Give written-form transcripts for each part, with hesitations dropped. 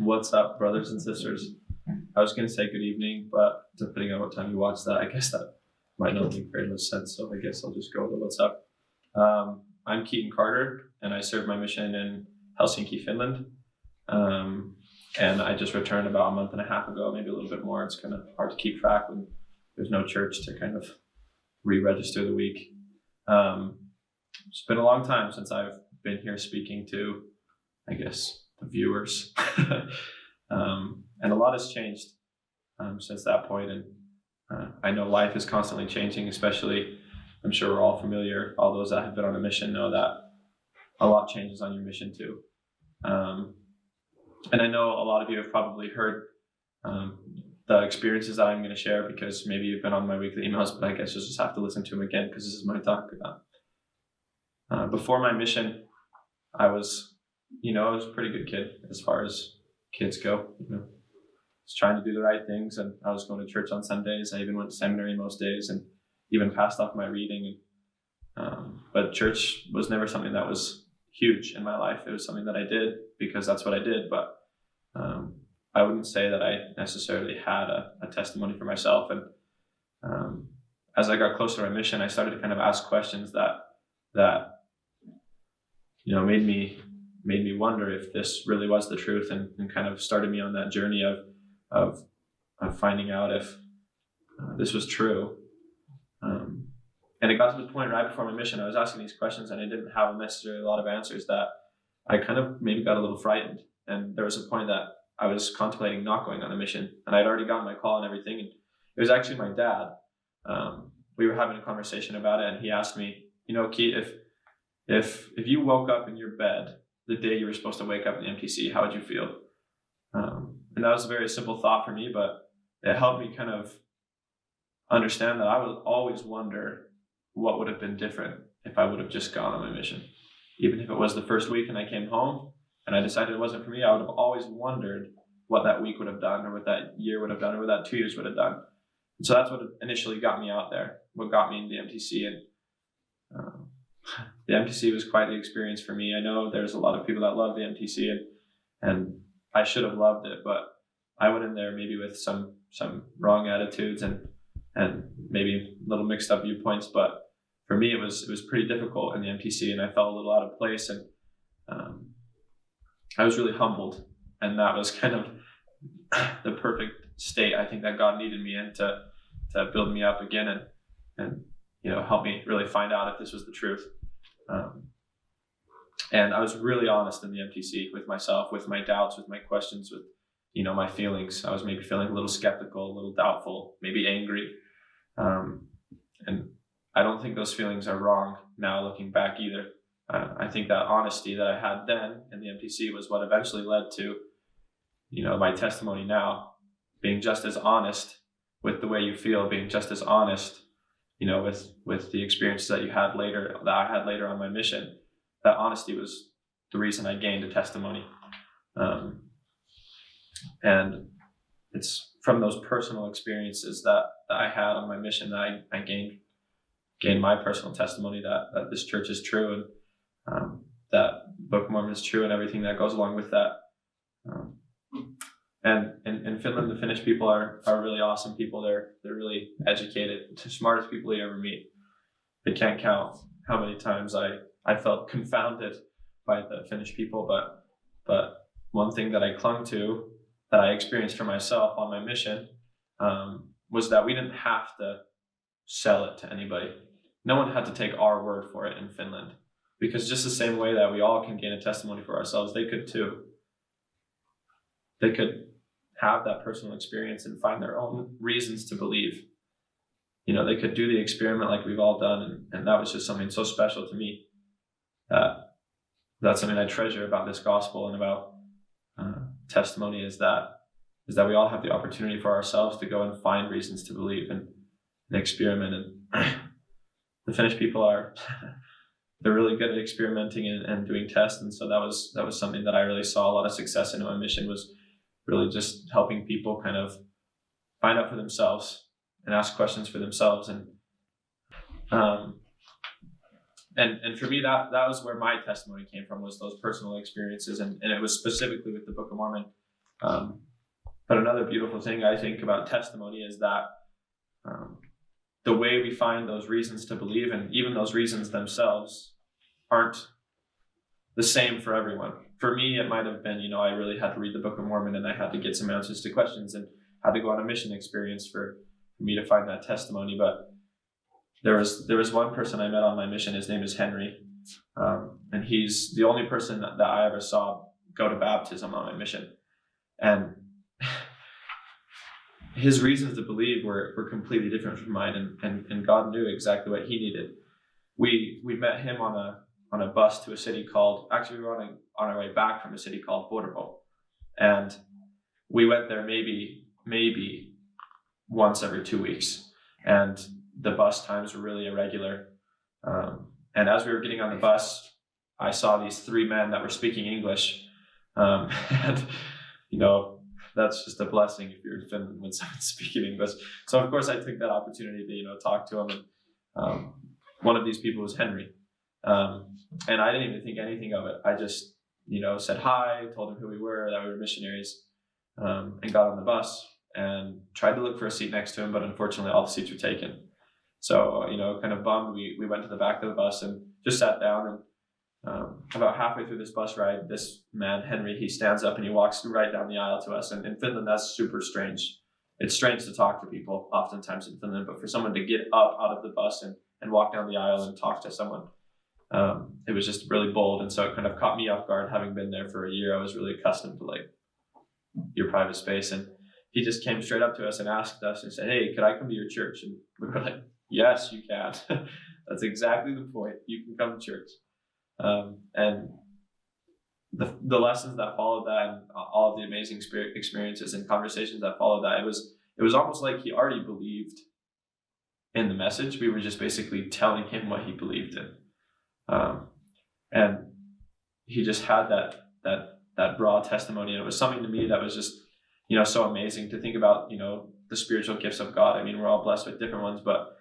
What's up, brothers and sisters? I was going to say good evening, but depending on what time you watch that, I guess that might not make very much sense. So I guess I'll just go with what's up. I'm Keaton Carter, and I serve my mission in Helsinki, Finland. And I just returned about a month and a half ago, maybe a little bit more. It's kind of hard to keep track when there's no church to kind of re-register the week. It's been a long time since I've been here speaking to, I guess, the viewers. And a lot has changed since that point. And I know life is constantly changing, especially, I'm sure we're all familiar, all those that have been on a mission know that a lot changes on your mission too. And I know a lot of you have probably heard the experiences that I'm going to share because maybe you've been on my weekly emails, but I guess you'll just have to listen to them again because this is my talk. Before my mission, I was a pretty good kid as far as kids go. I was trying to do the right things, and I was going to church on Sundays. I even went to seminary most days, and even passed off my reading. But church was never something that was huge in my life. It was something that I did because that's what I did. But I wouldn't say that I necessarily had a testimony for myself. And as I got closer to my mission, I started to kind of ask questions that made me wonder if this really was the truth, and kind of started me on that journey of finding out if this was true. And it got to the point right before my mission, I was asking these questions and I didn't have necessarily a lot of answers, that I kind of maybe got a little frightened. And there was a point that I was contemplating not going on a mission, and I'd already gotten my call and everything. And it was actually my dad. We were having a conversation about it, and he asked me, Keith, if you woke up in your bed the day you were supposed to wake up in the MTC, how would you feel? And that was a very simple thought for me, but it helped me kind of understand that I would always wonder what would have been different if I would have just gone on my mission. Even if it was the first week and I came home and I decided it wasn't for me, I would have always wondered what that week would have done, or what that year would have done, or what that 2 years would have done. And so that's what initially got me out there, what got me into the MTC. And the MTC was quite the experience for me. I know there's a lot of people that love the MTC, and I should have loved it, but I went in there maybe with some wrong attitudes and maybe a little mixed up viewpoints. But for me, it was pretty difficult in the MTC, and I felt a little out of place, and I was really humbled, and that was kind of the perfect state I think that God needed me in to build me up again and help me really find out if this was the truth. And I was really honest in the MTC with myself, with my doubts, with my questions, with my feelings. I was maybe feeling a little skeptical, a little doubtful, maybe angry. And I don't think those feelings are wrong now looking back either. I think that honesty that I had then in the MTC was what eventually led to, my testimony now, being just as honest with the way you feel, being just as honest, with the experiences that I had later on my mission. That honesty was the reason I gained a testimony. And it's from those personal experiences that I had on my mission that I gained my personal testimony that this church is true, and that Book of Mormon is true, and everything that goes along with that. And in Finland, the Finnish people are really awesome people. They're really educated, the smartest people you ever meet. I can't count how many times I felt confounded by the Finnish people, but one thing that I clung to, that I experienced for myself on my mission, was that we didn't have to sell it to anybody. No one had to take our word for it in Finland, because just the same way that we all can gain a testimony for ourselves, they could too. They could have that personal experience and find their own reasons to believe. They could do the experiment like we've all done, and that was just something so special to me. That's something I treasure about this gospel and about testimony, is that we all have the opportunity for ourselves to go and find reasons to believe and experiment. And the Finnish people they're really good at experimenting and doing tests. And so that was something that I really saw a lot of success in my mission, was really just helping people kind of find out for themselves and ask questions for themselves. And for me, that was where my testimony came from, was those personal experiences. And it was specifically with the Book of Mormon. But another beautiful thing I think about testimony is that the way we find those reasons to believe, and even those reasons themselves, aren't the same for everyone. For me, it might have been, I really had to read the Book of Mormon, and I had to get some answers to questions, and had to go on a mission experience for me to find that testimony. But there was one person I met on my mission. His name is Henry, and he's the only person that I ever saw go to baptism on my mission. And his reasons to believe were completely different from mine, and God knew exactly what he needed. We met him on a bus to a city called, actually we were on our way back from a city called Bordeaux, and we went there maybe once every 2 weeks, and the bus times were really irregular. And as we were getting on the bus, I saw these 3 men that were speaking English, and that's just a blessing if you're in Finland when someone's speaking English. So of course I took that opportunity to talk to him, and one of these people was Henry, and I didn't even think anything of it. I just said hi, told him who we were, that we were missionaries, and got on the bus and tried to look for a seat next to him, but unfortunately all the seats were taken. So kind of bummed, we went to the back of the bus and just sat down, and about halfway through this bus ride, this man, Henry, he stands up and he walks right down the aisle to us. And in Finland, that's super strange. It's strange to talk to people oftentimes in Finland, but for someone to get up out of the bus and walk down the aisle and talk to someone, it was just really bold. And so it kind of caught me off guard. Having been there for a year, I was really accustomed to your private space. And he just came straight up to us and asked us and said, "Hey, could I come to your church?" And we were like, "Yes, you can." That's exactly the point. You can come to church. And the lessons that followed that, and all of the amazing experiences and conversations that followed that, it was almost like he already believed in the message. We were just basically telling him what he believed in, and he just had that raw testimony, and it was something to me that was just so amazing to think about. The spiritual gifts of God. I mean, we're all blessed with different ones, but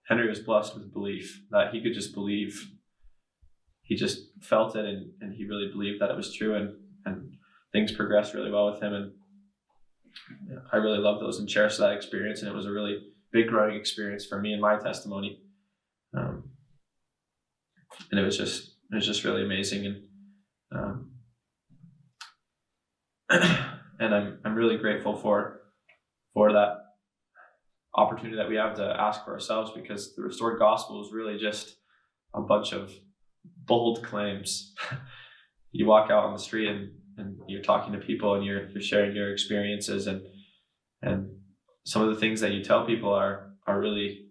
Henry was blessed with belief, that he could just believe. He just felt it, and he really believed that it was true, and things progressed really well with him. And I really loved those and cherished that experience, and it was a really big growing experience for me and my testimony. And it was just really amazing, and I'm really grateful for that opportunity that we have to ask for ourselves, because the restored gospel is really just a bunch of bold claims. You walk out on the street and you're talking to people, and you're sharing your experiences, and some of the things that you tell people are really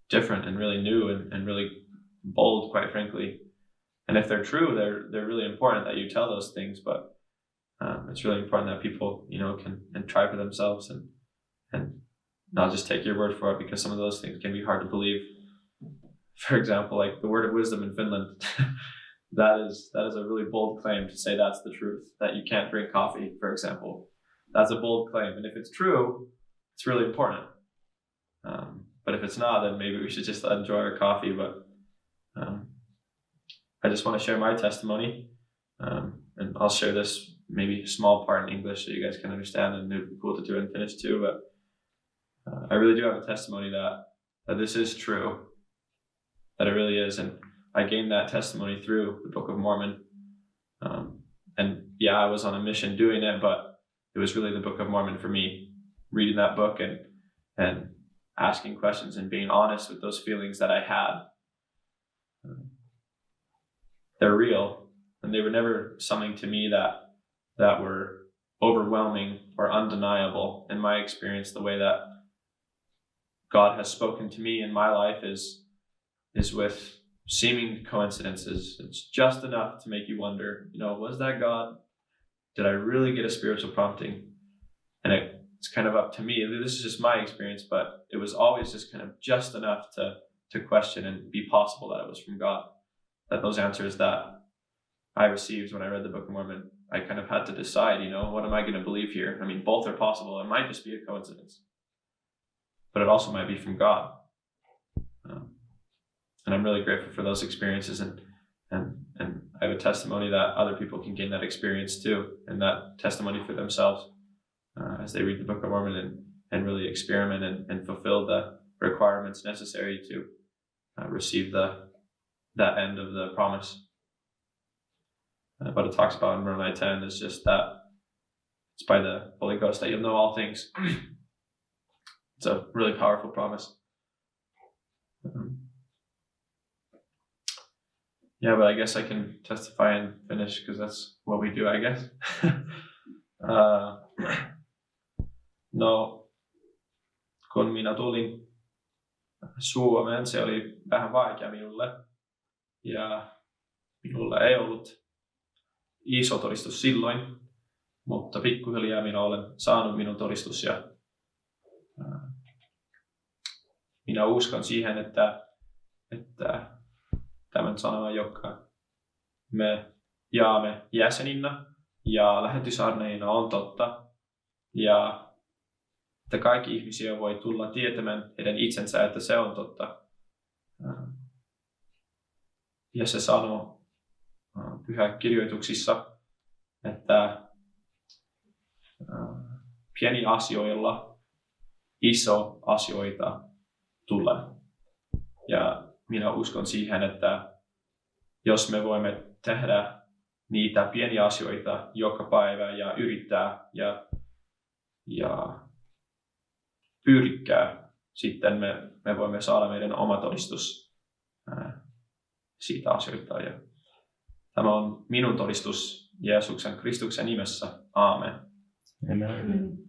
different and really new and really bold, quite frankly. And if they're true, they're really important that you tell those things. But it's really important that people can try for themselves and not just take your word for it, because some of those things can be hard to believe. For example, like the word of wisdom in Finland, that is a really bold claim to say that's the truth, that you can't drink coffee, for example. That's a bold claim. And if it's true, it's really important. But if it's not, then maybe we should just enjoy our coffee. But I just want to share my testimony. And I'll share this maybe a small part in English so you guys can understand, and it would be cool to do it in Finnish too. But I really do have a testimony that this is true. That it really is. And I gained that testimony through the Book of Mormon. And yeah, I was on a mission doing it, but it was really the Book of Mormon for me, reading that book and asking questions and being honest with those feelings that I had. They're real, and they were never something to me that were overwhelming or undeniable. In my experience, the way that God has spoken to me in my life is with seeming coincidences. It's just enough to make you wonder, was that God? Did I really get a spiritual prompting? And it's kind of up to me. This is just my experience, but it was always just kind of just enough to question and be possible that it was from God. That those answers that I received when I read the Book of Mormon, I kind of had to decide, what am I going to believe here? I mean, both are possible. It might just be a coincidence, but it also might be from God. And I'm really grateful for those experiences, and I have a testimony that other people can gain that experience too, and that testimony for themselves. as they read the Book of Mormon and really experiment and fulfill the requirements necessary to receive that end of the promise. What it talks about in Mormon 10 is just that it's by the Holy Ghost that you'll know all things. It's a really powerful promise. Yeah, but I guess I can testify and finish because that's what we do, I guess. No, kun minä tulin Suomeen, se oli vähän vaikea minulle. Ja minulla ei ollut iso todistus silloin, mutta pikkuhiljaa minä olen saanut minun todistus ja minä uskon siihen, että tämän sanoman, joka me jaamme jäseninä ja lähetysarneina on totta ja että kaikki ihmisiä voi tulla tietämään heidän itsensä, että se on totta. Ja se sanoo pyhäkirjoituksissa, että pieni asioilla iso asioita tulee. Ja minä uskon siihen, että jos me voimme tehdä niitä pieniä asioita joka päivä ja yrittää ja pyrkää, sitten me voimme saada meidän oma todistus siitä asioita. Ja tämä on minun todistus Jeesuksen Kristuksen nimessä. Aamen. Amen.